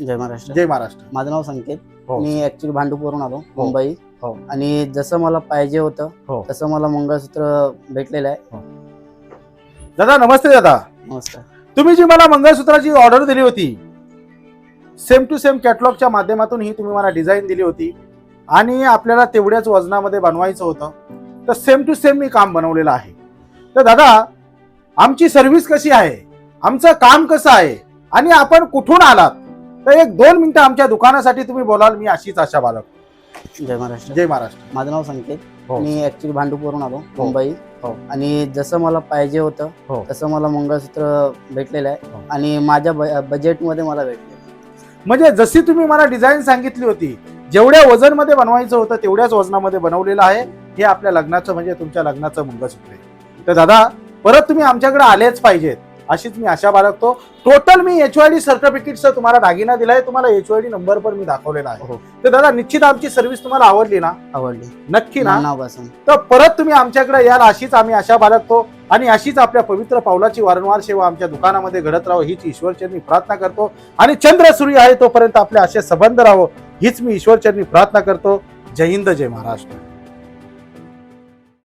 जय महाराष्ट्र. जय महाराष्ट्र. माझं नाव संकेत. हो. मी ऍक्च्युली भांडूपवरून आलो, मुंबई. हो. आणि जसं मला पाहिजे होतं हो. तसं मला मंगळसूत्र भेटलेलं आहे. दादा नमस्ते. दादा नमस्कार. तुम्ही जी मला मंगळसूत्राची ऑर्डर दिली होती, सेम टू सेम कॅटलॉगच्या माध्यमातून ही तुम्ही मला डिझाईन दिली होती आणि आपल्याला तेवढ्याच वजनामध्ये बनवायचं होतं, तर सेम टू सेम मी काम बनवलेलं आहे. तर दादा आमची सर्व्हिस कशी आहे, आमचं काम कसं आहे आणि आपण कुठून आलात, तर एक 2 मिनिटं आमच्या दुकानासाठी तुम्ही बोलाल. मी अशीच आशा बाळगतो. जय महाराष्ट्र. जय महाराष्ट्र. माझं नाव संकेत. हो. मी ऍक्च्युली भांडूपवरून आलो, मुंबई. हो. आणि जसं मला पाहिजे होतं हो. तसं मला मंगळसूत्र भेटलेलं हो. आहे आणि माझ्या बजेटमध्ये मला भेटले. म्हणजे जशी तुम्ही मला डिझाईन सांगितली होती, जेवढ्या वजन मध्ये बनवायचं होतं तेवढ्याच वजनामध्ये बनवलेलं आहे. हे आपल्या लग्नाचं म्हणजे तुमच्या लग्नाचं मंगळसूत्र आहे. तर दादा परत तुम्ही आमच्याकडे आलेच पाहिजेत अशीच मी आशा बाळगतो. टोटल मी HYD सर्टिफिकेटचा तुम्हाला दागिना दिलाय, तुम्हाला HYD नंबर पण मी दाखवलेला आहे. तर दादा निश्चित आमची सर्व्हिस तुम्हाला आवडली ना? आवडली नक्की ना? नावापासून. तर परत तुम्ही आमच्याकडे याल अशीच आम्ही आशा बाळगतो आणि अशीच आपल्या पवित्र पावलाची वारंवार सेवा आमच्या दुकानामध्ये घडत राहो हीच ईश्वरचरणी प्रार्थना करतो. आणि चंद्र सूर्य आहे तोपर्यंत आपले असे संबंध राहो हीच मी ईश्वरचरणी प्रार्थना करतो. जय हिंद, जय महाराष्ट्र.